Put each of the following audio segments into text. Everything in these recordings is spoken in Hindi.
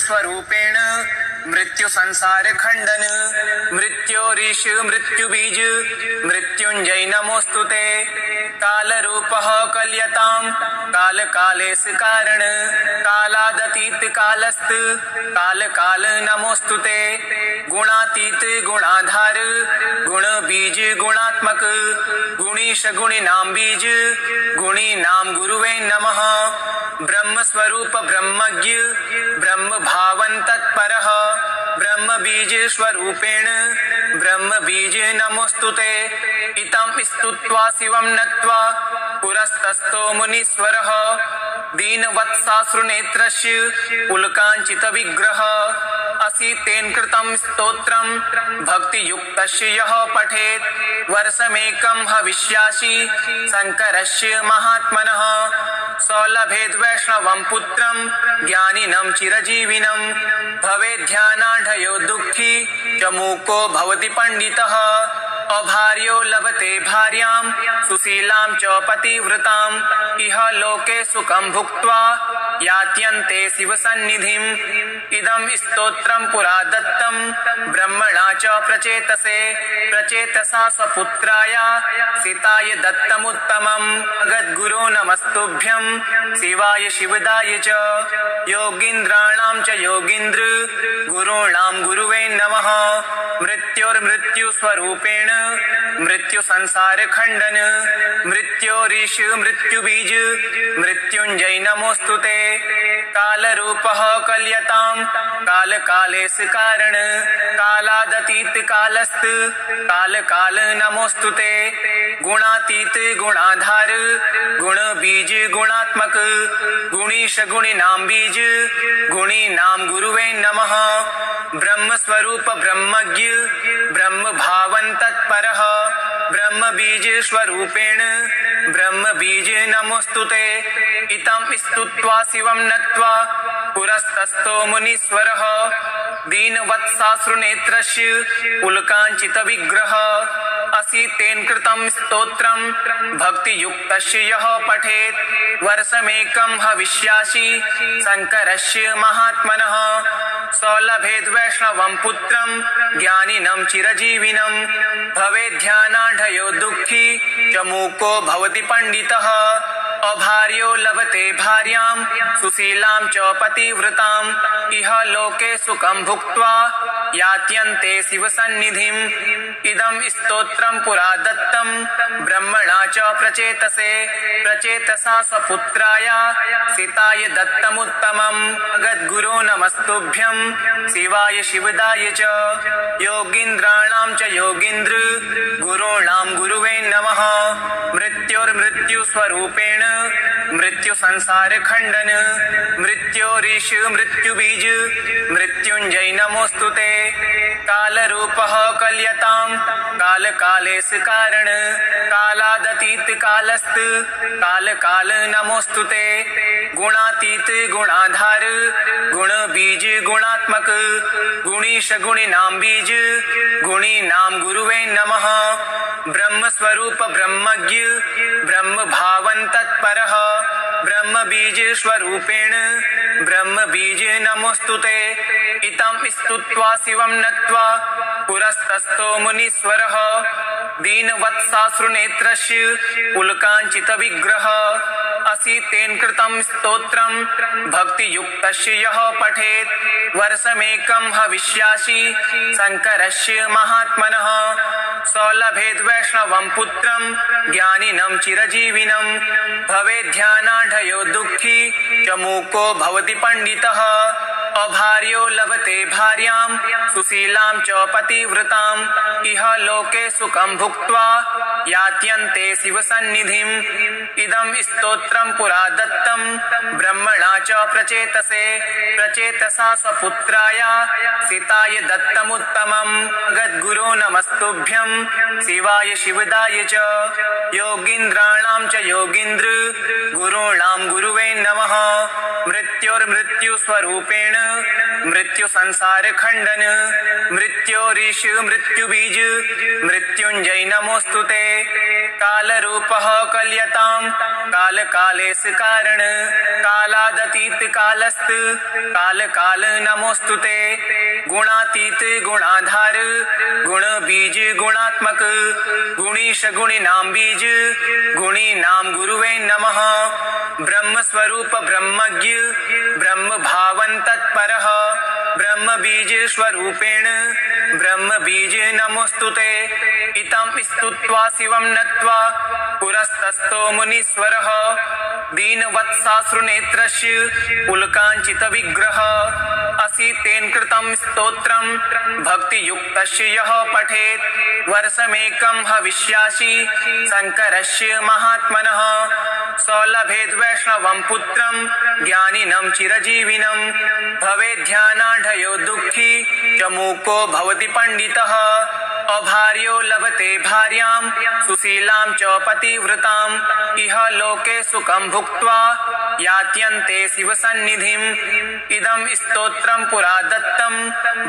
स्वरूपेण मृत्यु संसार खंडन मृत्योरीश मृत्यु बीज मृत्युंजय नमोस्तुते काल रूपः कल्यताम काल कालेस कारण कालादतीत कालस्त काल काल नमोस्तुते गुणातीत गुणाधार गुण बीज गुणात्मक गुणीश गुणी नाम बीज गुणी नाम गुरुवे नमः ब्रह्म स्वरूप ब्रह्मज्ञ ब्रह्म भावन तत्परः ब्रह्म बीज स्वरूपेण ब्रह्म बीज नमोस्तुते इतं स्तुत्वा शिवं नत्वा पुरस्तस्थो मुनीश्वरः दीनवत्साश्रुनेत्रस्य पुलकाञ्चित विग्रह असीतेन कृतं स्तोत्रं भक्तियुक्तस्य यः पठेत् वर्षमेकं हविष्यासि शङ्करस्य महात्मनः सौलभेद वैष्णवं पुत्रं ज्ञानिनं चिरजीविनं भवेद्ध्यानाढयो दुःखी च मूको भवति पंडितः अभार्यो लभते भार्यां सुशीलां च पतिव्रताम् इह लोके सुखं भुक्त्वा यात्यन्ते शिवसन्निधिम् इदं स्तोत्रं पुरा दत्तं ब्रह्मणा च प्रचेतसा स्वपुत्राय सीताय दत्तमुत्तमम् जगद्गुरो नमस्तुभ्यं शिवाय शिवदाय च योगीन्द्राणां च योगीन्द्र गुरूणां गुरुवे नमः मृत्योर्मृत्यु स्वरूपेण मृत्यु संसार खंडन मृत्योरीश मृत्यु बीज मृत्युंजय नमोस्तुते काल रूपः कल्यताम काल कालेस कारण कालादतीत कालस्त काल काल नमोस्तुते गुणातीत गुणाधार गुण बीज गुणात्मक गुणीश गुणी नाम बीज गुणी नाम गुरुवे नमः ब्रह्म स्वरूप ब्रह्मज्ञ ब्रह्म भावन तत्परः ब्रह्म बीज स्वरूपेण ब्रह्म बीज नमोस्तुते इतं स्तुत्वा शिवं नत्वा पुरस्तस्थो मुनीश्वरः दीनवत्साश्रुनेत्रस्य पुलकाञ्चित विग्रह असीतेन कृतं स्तोत्रं भक्तियुक्तस्य यः पठेत् वर्षमेकं हविष्यासि शङ्करस्य महात्मनः सौलभेद वैष्णवं पुत्रं ज्ञानिनं चिरजीविनं भवेद्ध्यानाढयो दुःखी च मूको भवति पंडितः अभार्यो लभते भार्यां सुशीलां च पतिव्रताम् इह लोके सुखं भुक्त्वा यात्यन्ते शिवसन्निधिम् इदं स्तोत्रं पुरा दत्तं ब्रह्मणा च प्रचेतसा स्वपुत्राय सीताय दत्तमुत्तमम् जगद्गुरो नमस्तुभ्यं शिवाय शिवदाय च योगीन्द्राणां च योगीन्द्र गुरूणां गुरुवे नमः मृत्योर्मृत्यु स्वरूपेण मृत्यु संसार खंडन मृत्योरीश मृत्यु बीज मृत्युंजय नमोस्तुते काल रूपः कल्यताम काल कालेस कारण कालादतीत कालस्त काल काल नमोस्तुते गुणातीत गुणाधार गुण बीज गुणात्मक गुणीश गुणी नाम बीज गुणी नाम गुरुवे नमः ब्रह्म स्वरूप ब्रह्मज्ञ ब्रह्म भावन तत्परः ब्रह्म बीज स्वरूपेण ब्रह्म बीज नमोस्तुते इतं स्तुत्वा शिवं नत्वा पुरस्तस्थो मुनीश्वरः दीनवत्साश्रुनेत्रस्य पुलकाञ्चित विग्रह असीतेन कृतं स्तोत्रं भक्तियुक्तस्य यः पठेत् वर्षमेकं हविष्यासि शङ्करस्य महात्मनः सौलभेद वैष्णवं पुत्रं ज्ञानिनं चिरजीविनं भवेद्ध्यानाढयो दुःखी च मूको भवति पंडितः अभार्यो लभते भार्यां सुशीलां च पतिव्रताम् इह लोके सुखं भुक्त्वा यात्यन्ते शिवसन्निधिम् इदं स्तोत्रं पुरा दत्तं ब्रह्मणा च प्रचेतसा स्वपुत्राय सीताय दत्तमुत्तमम् जगद्गुरो नमस्तुभ्यं शिवाय शिवदाय च योगीन्द्राणां च योगीन्द्र गुरूणां गुरुवे नमः मृत्युर्मृत्युस्वरूपेण मृत्यु संसार खंडन मृत्योरीश मृत्युबीज मृत्युंजय नमोस्तुते काल रूपः कल्यताम् काल कालेस कारण कालादतीत कालस्त काल काल नमोस्तुते गुणातीत गुणाधार गुण बीज गुणात्मक गुणीश गुणी नाम बीज गुणी नाम गुरुवे नमः ब्रह्म स्वरूप ब्रह्मज्ञ ब्रह्म भावन तत्परः ब्रह्म बीज स्वरूपेण ब्रह्म बीज नमोस्तुते इतं स्तुत्वा शिवं नत्वा पुरस्तस्थो मुनीश्वरः दीनवत्साश्रुनेत्रस्य पुलकाञ्चित विग्रह असीतेन कृतं स्तोत्रं भक्तियुक्तस्य यः पठेत् वर्षमेकं हविष्यासि शङ्करस्य महात्मनः सौलभेद वैष्णवं पुत्रं ज्ञानिनं चिरजीविनं भवेद्ध्यानाढयो दुःखी च मूको भवति पंडितः अभार्यो लभते भार्यां सुशीलां च पतिव्रताम् इह लोके सुखं भुक्त्वा यात्यन्ते शिवसन्निधिम् इदं स्तोत्रं पुरा दत्तं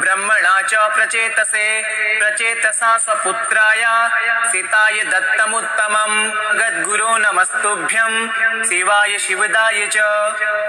ब्रह्मणा च प्रचेतसे प्रचेतसा स्वपुत्राय सीताय दत्तमुत्तमं गद्गुरो नमस्तुभ्यं शिवाय शिवदाय च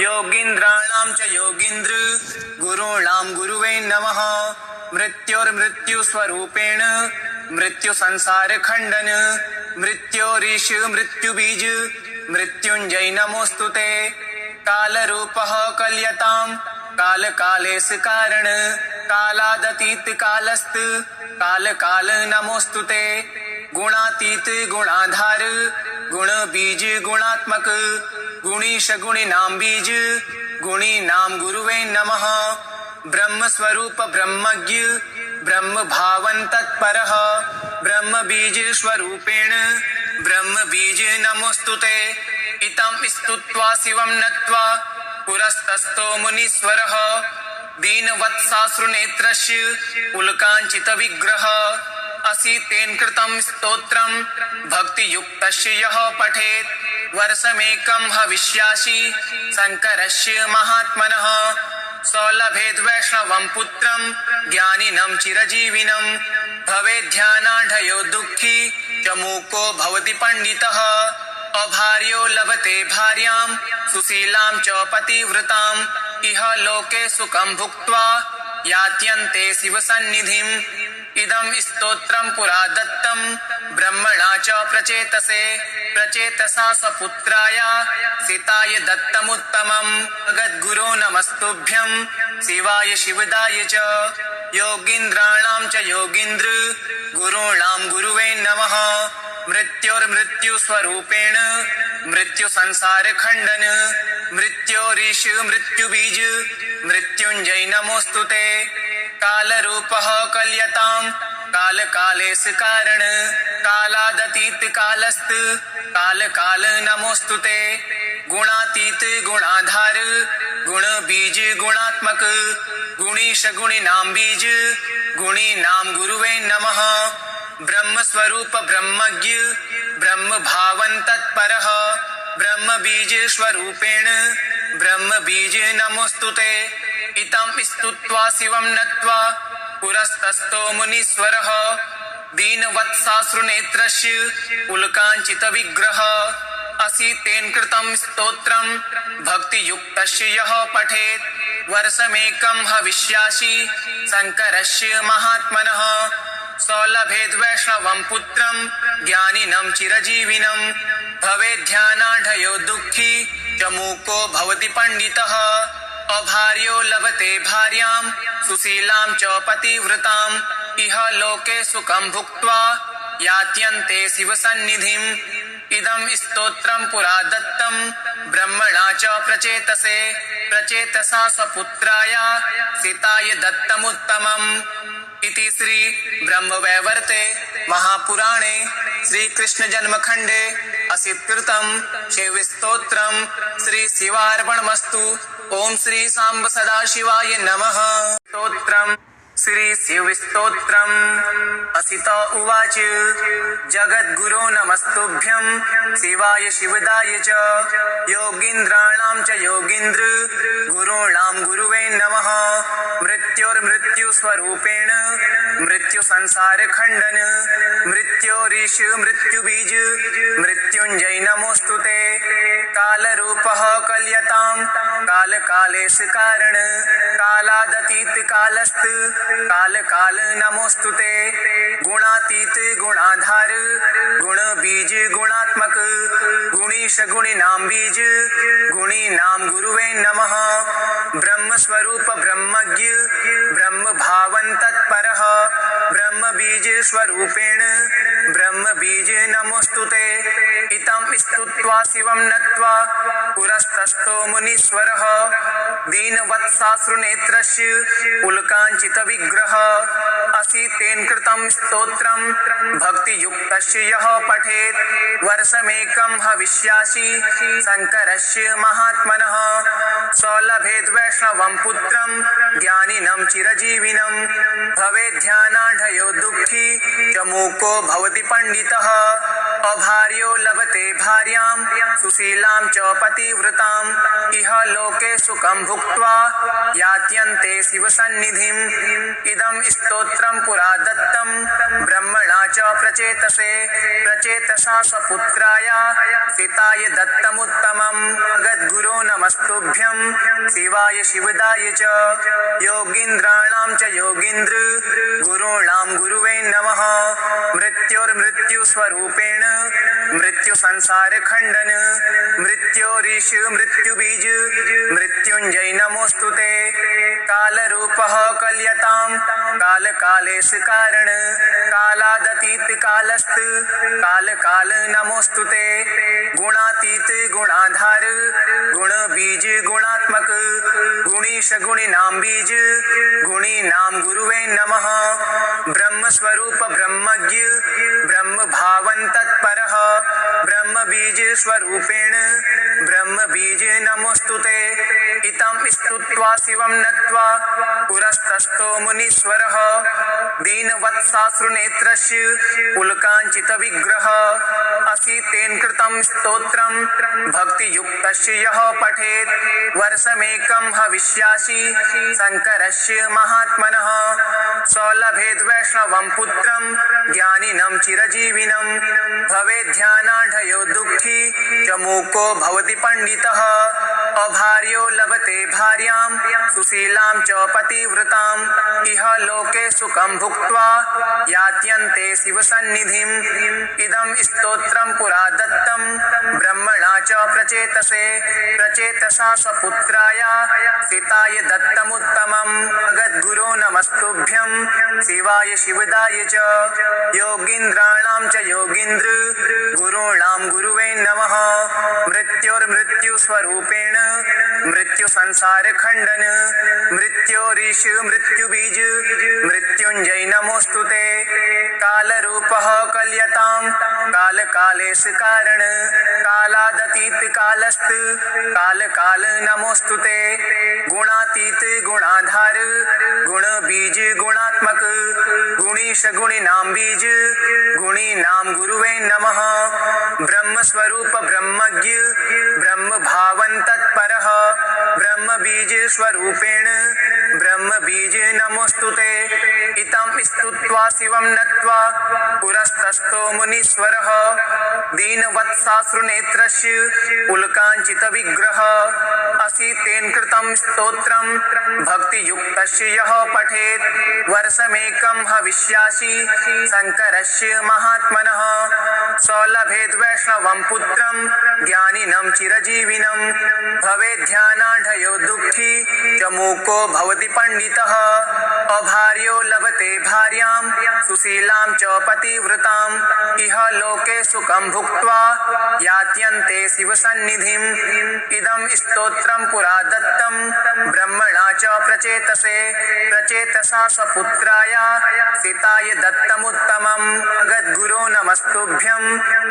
योगीन्द्राणां च योगीन्द्र गुरूणां गुरुवे नमः मृत्योर्मृत्यु स्वरूपेण मृत्यु संसार खंडन मृत्योरीश मृत्युबीज मृत्युंजय नमोस्तुते काल रूपः कल्यताम् काल कालेस कारण कालादतीत कालस्त काल काल नमोस्तुते गुणातीत गुणाधार गुण बीज गुणात्मक गुणीश गुणी नाम बीज गुणी नाम गुरुवे नमः ब्रह्म स्वरूप ब्रह्मज्ञ ब्रह्म भावन तत्परः ब्रह्म बीज स्वरूपेण ब्रह्म बीज नमोस्तुते इतं स्तुत्वा शिवं नत्वा पुरस्तस्थो मुनीश्वरः दीनवत्साश्रुनेत्रस्य पुलकाञ्चित विग्रह असीतेन कृतं स्तोत्रं भक्तियुक्तस्य यः पठेत् वर्षमेकं हविष्यासि शङ्करस्य महात्मनः सौलभेद वैष्णवं पुत्रं ज्ञानिनं चिरजीविनं भवेद्ध्यानाढयो दुःखी च मूको भवति पंडितः अभार्यो लभते भार्यां सुशीलां च पतिव्रताम् इह लोके सुखं भुक्त्वा यात्यन्ते शिवसन्निधिम् इदं स्तोत्रं पुरा दत्तं ब्रह्मणा च प्रचेतसे प्रचेतसा स्वपुत्राय सीताय दत्तमुत्तमं गद्गुरो नमस्तुभ्यं शिवाय शिवदाय च योगीन्द्राणां च योगीन्द्र गुरूणां गुरुवे नमः मृत्योर्मृत्यु स्वरूपेण मृत्यु संसार खंडन मृत्योरीश मृत्युबीज मृत्युंजय नमोस्तुते काल रूपः कल्यताम् काल कालेस कारण कालादतीत कालस्त काल काल नमोस्तुते गुणातीत गुणाधार गुण बीज गुणात्मक गुणीश गुणी नाम बीज गुणी नाम गुरुवे नमः ब्रह्म स्वरूप ब्रह्मज्ञ ब्रह्म भावन तत्परः ब्रह्म बीज स्वरूपेण ब्रह्म बीज नमोस्तुते इतं स्तुत्वा शिवं नत्वा पुरस्तस्थो मुनीश्वरः दीनवत्साश्रुनेत्रस्य पुलकाञ्चित विग्रह असीतेन कृतं स्तोत्रं भक्तियुक्तस्य यः पठेत् वर्षमेकं हविष्यासि शङ्करस्य महात्मनः सौलभेद वैष्णवं पुत्रं ज्ञानिनं चिरजीविनं भवेद्ध्यानाढयो दुःखी च मूको भवति पंडितः अभार्यो लभते भार्यां सुशीलां च पतिव्रताम् इह लोके सुखं भुक्त्वा यात्यन्ते शिवसन्निधिम् इदं स्तोत्रं पुरा दत्तं ब्रह्मणा च प्रचेतसे प्रचेतसा स्वपुत्राय सीताय दत्तमुत्तमम् इति श्री ब्रह्मवैवर्ते महापुराणे श्री कृष्ण जन्मखंडे असितकृतं शिवस्तोत्रं श्री शिवार्पणमस्तु। ओम श्री सांब सदाशिवाय नमः। स्तोत्रम् श्री शिवस्तोत्रम् असित उवाच जगद्गुरो नमस्तुभ्यं शिवाय शिवदाय च योगीन्द्राणां च योगीन्द्र गुरूणां गुरुवे नमः मृत्युर्मृत्युस्वरूपेण मृत्यु संसार खंडन मृत्योरीश मृत्युबीज मृत्युंजय नमोस्तुते कालरूपः कल्यतां काल कालेश कारण कालादतीत कालस्त काल काल नमोस्तुते गुणातीत गुणाधार गुण बीज गुणात्मक गुणीश गुणिनां बीज गुणीनां गुरुवे नमः ब्रह्म स्वरूप ब्रह्मज्ञ ब्रह्म भावन तत्परः ब्रह्म बीज स्वरूपेण ब्रह्म बीज नमोस्तुते इतं स्तुत्वा शिवं नत्वा पुरस्तस्थो मुनीश्वरः दीनवत्साश्रुनेत्रस्य उल्काञ्चित विग्रह असीतेन कृतं स्तोत्रं भक्तियुक्तस्य यः पठेत् वर्षमेकं हविष्यासि शङ्करस्य महात्मनः सौलभेद् वैष्णवं पुत्रं ज्ञानिनं चिरजीविनं भवेद्ध्यानाढयो दुःखी च मूको भवति पंडितः अभार्यो लभते भार्यां सुशीलां च पतिव्रताम् इह लोके सुखं भुक्त्वा यात्यन्ते शिवसन्निधिम् इदं स्तोत्रं पुरा दत्तं ब्रह्मणा च प्रचेतसा सपुत्राय सीताय दत्तमुत्तमम् जगद्गुरो नमस्तुभ्यं शिवाय शिवदाय च योगीन्द्राणां च योगीन्द्र गुरूणां गुरुवे नमः मृत्युर्मृत्युस्वरूपेण मृत्यु संसार खंडन मृत्योरीश मृत्युबीज मृत्युंजय नमोस्तुते कालरूपः कल्यतां काल कालेश कारण कालादतीत कालस्त काल काल नमोस्तुते गुणातीत गुणाधार गुण बीज गुणात्मक गुणीश गुणिनां बीज गुणीनां गुरुवे नमः ब्रह्म स्वरूप ब्रह्मज्ञ ब्रह्म भावन तत्परः ब्रह्म बीज स्वरूपेण ब्रह्म बीज नमोस्तुते इतं स्तुत्वा शिवं नत्वा पुरस्तस्थो मुनीश्वरः दीनवत्साश्रुनेत्रस्य उल्काञ्चित विग्रह असीतेन कृतं स्तोत्रं भक्तियुक्तस्य यः पठेत् वर्षमेकं हविष्यासि शङ्करस्य महात्मनः सौलभेद् वैष्णवं पुत्रं ज्ञानिनं चिरजीविनं भवेद्ध्यानाढयो दुःखी च मूको भवति पंडितः अभार्यो लभते भार्यां सुशीलां च पतिव्रताम् इह लोके सुखं भुक्त्वा यात्यन्ते शिवसन्निधिम् इदं स्तोत्रं पुरा दत्तं ब्रह्मणा च प्रचेतसा सपुत्राय सीताय दत्तमुत्तमम् जगद्गुरो नमस्तुभ्यं शिवाय शिवदाय च योगीन्द्राणां च योगीन्द्र गुरूणां गुरुवे नमः मृत्युर्मृत्युस्वरूपेण मृत्यु संसार खंडन मृत्योरीश मृत्युबीज मृत्युंजय नमोस्तुते कालरूपः कल्यतां काल कालेश कारण कालादतीत कालस्त काल काल नमोस्तुते गुणातीत गुणाधार गुण बीज गुणात्मक गुणीश गुणिनां बीज गुणीनां गुरुवे नमः ब्रह्म स्वरूप ब्रह्मज्ञ ब्रह्म भावन तत्परः ब्रह्म बीज स्वरूपेण ब्रह्म बीज नमोस्तुते इतं स्तुत्वा शिवं नत्वा पुरस्तस्थो मुनीश्वरः दीनवत्साश्रुनेत्रस्य उल्काञ्चित विग्रह असीतेन कृतं स्तोत्रं भक्तियुक्तस्य यः पठेत् वर्षमेकं हविष्यासि शङ्करस्य महात्मनः सौलभेद् वैष्णवं पुत्रं ज्ञानिनं चिरजीविनं भवेद्ध्यानाढयो दुःखी च मूको भवति पंडितः अभार्यो लभते भार्यां सुशीलां च पतिव्रताम् इह लोके सुखं भुक्त्वा यात्यन्ते शिवसन्निधिम् इदं स्तोत्रं पुरा दत्तं ब्रह्मणा च प्रचेतसा सपुत्राय सीताय दत्तमुत्तमम् जगद्गुरो नमस्तुभ्यं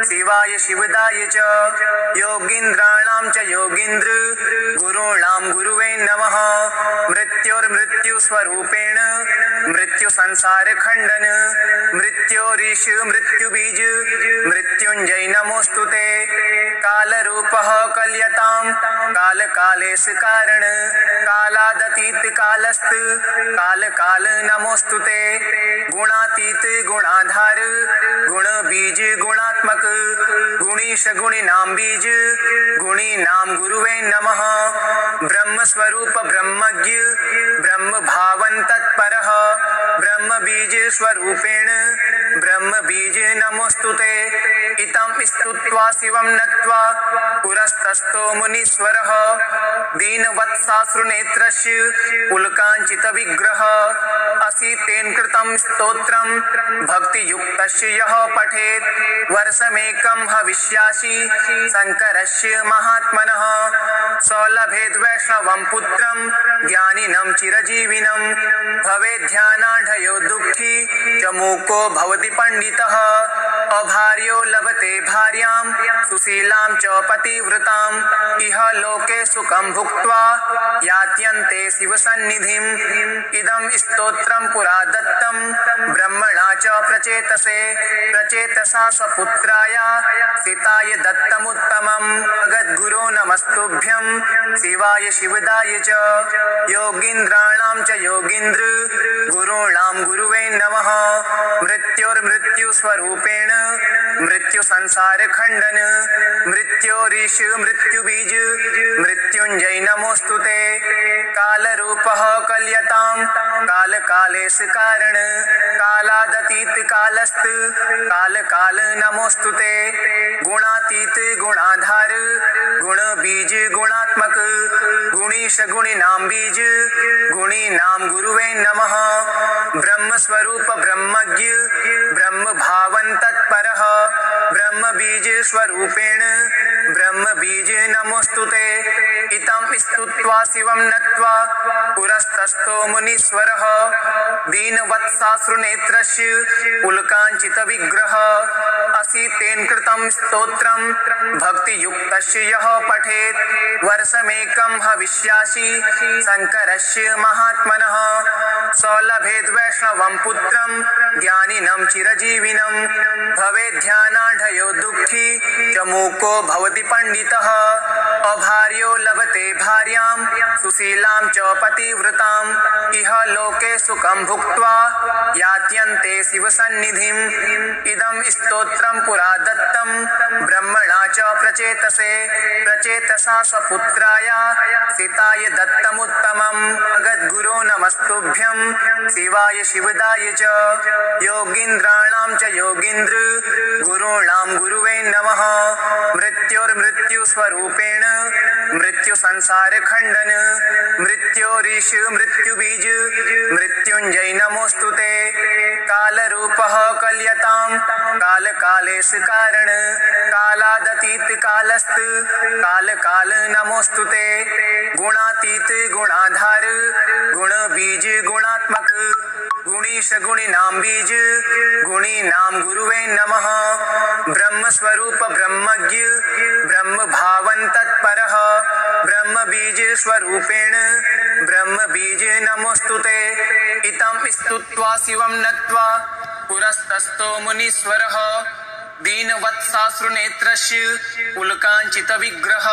शिवाय शिवदाय च योगीन्द्राणां च योगीन्द्र गुरूणां गुरुवे नमः मृत्युर्मृत्यु मृत्यु स्वरूपेण मृत्यु संसार खंडन मृत्योरीश मृत्यु बीज मृत्युंजय नमोस्तुते काल रूपः कल्यताम काल कालेश कारण कालादतीत कालस्त काल काल नमोस्तुते गुणातीत गुणाधार गुण बीज गुणात्मक गुणीश गुणी नाम बीज गुणी नाम गुरुवे नमः ब्रह्म स्वरूप ब्रह्मज्ञ ब्रह्म भावन तत्परः ब्रह्म बीज स्वरूपेण ब्रह्म बीज नमोस्तुते इतं स्तुत्वा शिवं नत्वा पुरस्तस्थो मुनीश्वरः दीनवत्साश्रुनेत्रस्य उल्काञ्चित विग्रह असीतेन कृतं स्तोत्रं भक्तियुक्तस्य यः पठेत् वर्षमेकं हविष्यासि शङ्करस्य महात्मनः सौलभेद् वैष्णवं पुत्रं ज्ञानिनं चिरजीविनं भवेद्ध्यानाढयो दुःखी च मूको भवति पंडितः अभार्यो लभते भार्यां सुशीलां च पतिव्रताम् इह लोके सुखं भुक्त्वा यात्यन्ते शिवसन्निधिम् इदं स्तोत्रं पुरा दत्तं ब्रह्मणा च प्रचेतसे प्रचेतसा स्वपुत्राय सीताय दत्तमुत्तमम् अगद्गुरो नमस्तुभ्यं शिवाय शिवदाय च योगीन्द्राणां च योगीन्द्र गुरूणां गुरुवे नमः मृत्योर्मृत्यु स्वरूपेण मृत्यु संसार खंडन मृत्योरीश मृत्यु बीज मृत्युंजय नमोस्तुते काल रूपः कल्यताम काल कालेश कारण कालादतीत कालस्त काल काल नमोस्तुते गुणातीत गुणाधार गुण बीज गुणात्मक गुणीश गुणी नाम बीज गुणी नाम गुरुवे नमः ब्रह्म स्वरूप ब्रह्मज्ञ ब्रह्म भावन तत्परः ब्रह्म बीज स्वरूपेण ब्रह्म बीज नमोस्तुते इतं स्तुत्वा शिवं नत्वा पुरस्तस्थो मुनीश्वरः दीनवत्साश्रुनेत्रस्य उल्काञ्चित विग्रह असीतेन कृतं स्तोत्रं भक्तियुक्तस्य यः पठेत् वर्षमेकं हविष्यासि शङ्करस्य महात्मनः सौलभेद् वैष्णवं पुत्रं ज्ञानिनं चिरजीविनं भवेद्ध्यानाढयो दुःखी च मूको भवति पंडितः अभार्यो लभते भार्यां सुशीलां च पतिव्रताम् इह लोके सुखं भुक्त्वा यात्यन्ते शिवसन्निधिम् इदं स्तोत्रं पुरा दत्तं ब्रह्मणा च प्रचेतसे प्रचेतसा स्वपुत्राय सीताय दत्तमुत्तमम् अगद्गुरो नमस्तुभ्यं शिवाय शिवदाय च योगीन्द्राणां च योगीन्द्र गुरूणां गुरुवे नमः मृत्योर्मृत्यु स्वरूपेण मृत्यु संसार खंडन मृत्योरीश मृत्यु बीज मृत्युंजय नमोस्तुते काल रूपः कल्यताम काल कालेश कारण कालादतीत कालस्त काल काल नमोस्तुते गुणातीत गुणाधार गुण बीज गुणात्मक गुणीश गुणी नाम बीज गुणी नाम गुरुवे नमः ब्रह्म स्वरूप ब्रह्मज्ञ ब्रह्म भावन तत्परः ब्रह्म बीज स्वरूपेण ब्रह्म बीज नमोस्तुते इतं स्तुत्वा शिवं नत्वा पुरस्तस्थो मुनीश्वरः दीनवत्साश्रुनेत्रस्य उल्काञ्चित विग्रह